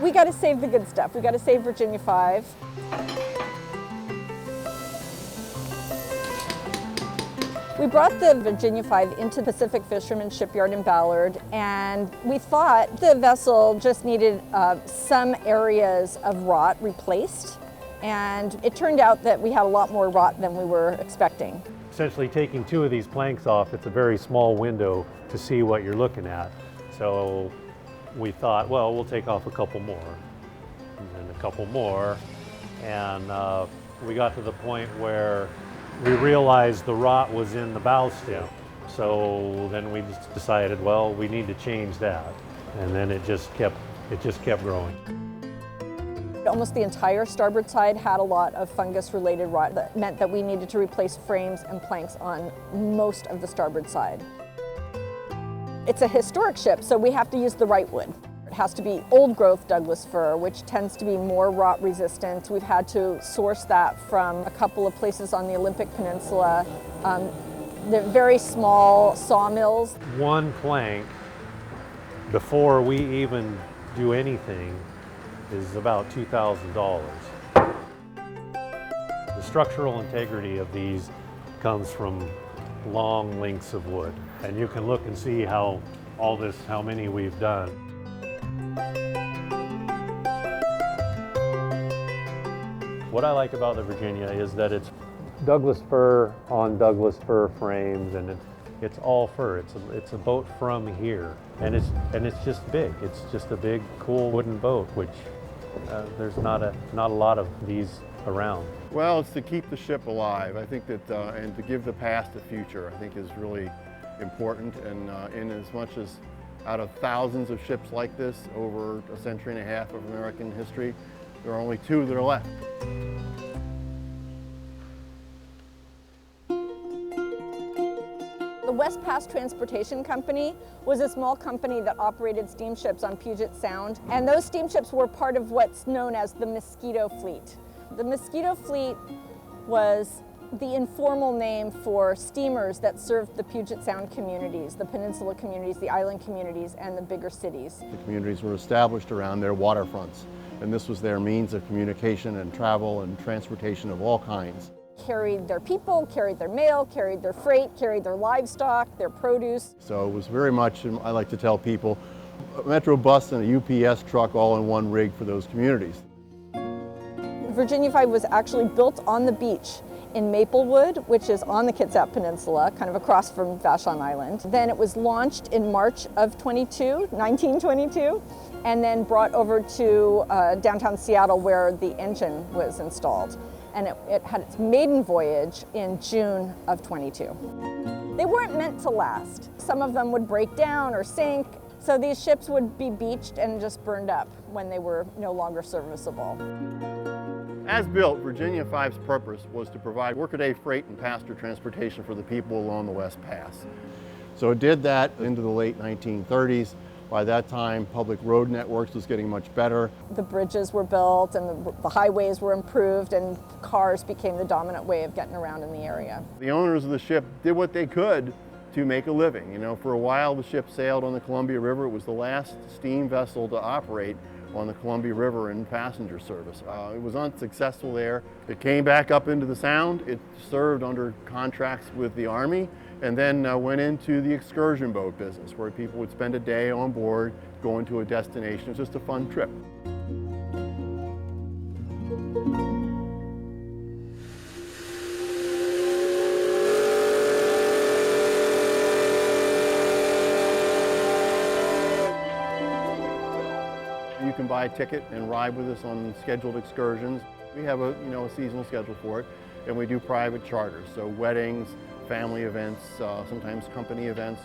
We got to save the good stuff. We got to save Virginia 5. We brought the Virginia 5 into Pacific Fisherman's Shipyard in Ballard, and we thought the vessel just needed some areas of rot replaced, and it turned out that we had a lot more rot than we were expecting. Essentially taking 2 of these planks off, it's a very small window to see what you're looking at. So we thought, well, we'll take off a couple more, and then a couple more, and we got to the point where we realized the rot was in the bow stem. So then we just decided, well, we need to change that. And then it just kept growing. Almost the entire starboard side had a lot of fungus-related rot. That meant that we needed to replace frames and planks on most of the starboard side. It's a historic ship, so we have to use the right wood. It has to be old-growth Douglas fir, which tends to be more rot-resistant. We've had to source that from a couple of places on the Olympic Peninsula. They're very small sawmills. One plank, before we even do anything, is about $2,000. The structural integrity of these comes from long lengths of wood. And you can look and see how many we've done. What I like about the Virginia is that it's Douglas fir on Douglas fir frames, and it's all fir. It's a boat from here, and it's just big. It's just a big, cool wooden boat, which there's not a lot of these around. Well, it's to keep the ship alive. I think that, and to give the past a future, I think is really important. And in as much as out of thousands of ships like this over a century and a half of American history, there are only 2 that are left. The West Pass Transportation Company was a small company that operated steamships on Puget Sound, and those steamships were part of what's known as the Mosquito Fleet. The Mosquito Fleet was the informal name for steamers that served the Puget Sound communities, the peninsula communities, the island communities, and the bigger cities. The communities were established around their waterfronts, and this was their means of communication and travel and transportation of all kinds. Carried their people, carried their mail, carried their freight, carried their livestock, their produce. So it was very much, I like to tell people, a Metro bus and a UPS truck all in one rig for those communities. Virginia 5 was actually built on the beach in Maplewood, which is on the Kitsap Peninsula, kind of across from Vashon Island. Then it was launched in March of 1922, and then brought over to downtown Seattle where the engine was installed. And it had its maiden voyage in June of 22. They weren't meant to last. Some of them would break down or sink, so these ships would be beached and just burned up when they were no longer serviceable. As built, Virginia 5's purpose was to provide workaday freight and passenger transportation for the people along the West Pass. So it did that into the late 1930s. By that time, public road networks was getting much better. The bridges were built and the highways were improved, and cars became the dominant way of getting around in the area. The owners of the ship did what they could to make a living. You know, for a while the ship sailed on the Columbia River. It was the last steam vessel to operate on the Columbia River in passenger service. It was unsuccessful there. It came back up into the Sound. It served under contracts with the Army, and then went into the excursion boat business, where people would spend a day on board, going to a destination. It was just a fun trip. You can buy a ticket and ride with us on scheduled excursions. We have a seasonal schedule for it, and we do private charters, so weddings, family events, sometimes company events,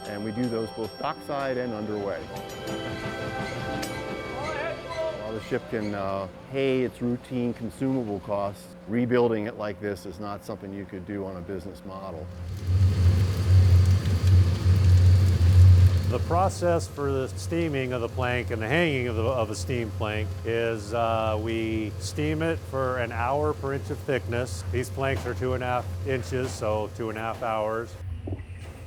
and we do those both dockside and underway. While the ship can pay its routine consumable costs, rebuilding it like this is not something you could do on a business model. The process for the steaming of the plank and the hanging of a steam plank is we steam it for an hour per inch of thickness. These planks are 2.5 inches, so 2.5 hours.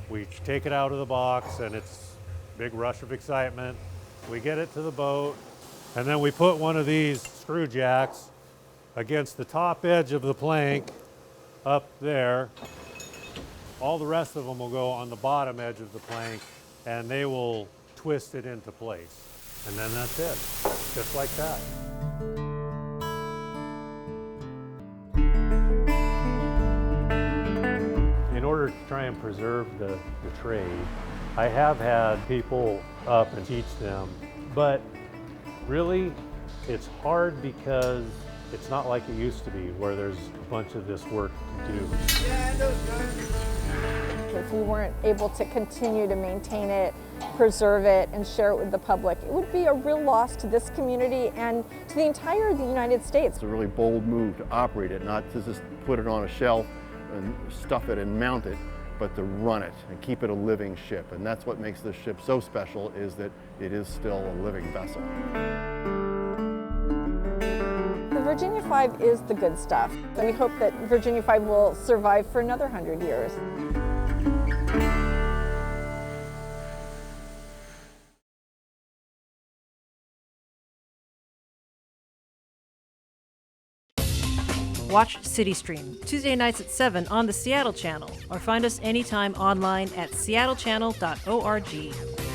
We take it out of the box, and it's a big rush of excitement. We get it to the boat, And then we put one of these screw jacks against the top edge of the plank up there. All the rest of them will go on the bottom edge of the plank, and they will twist it into place. And then that's it, just like that. In order to try and preserve the trade, I have had people up and teach them, but really it's hard because it's not like it used to be where there's a bunch of this work to do. If we weren't able to continue to maintain it, preserve it, and share it with the public, it would be a real loss to this community and to the entire United States. It's a really bold move to operate it, not to just put it on a shelf and stuff it and mount it, but to run it and keep it a living ship. And that's what makes this ship so special, is that it is still a living vessel. The Virginia 5 is the good stuff. And we hope that Virginia 5 will survive for another 100 years. Watch CityStream Tuesday nights at 7 on the Seattle channel, or find us anytime online at seattle.gov.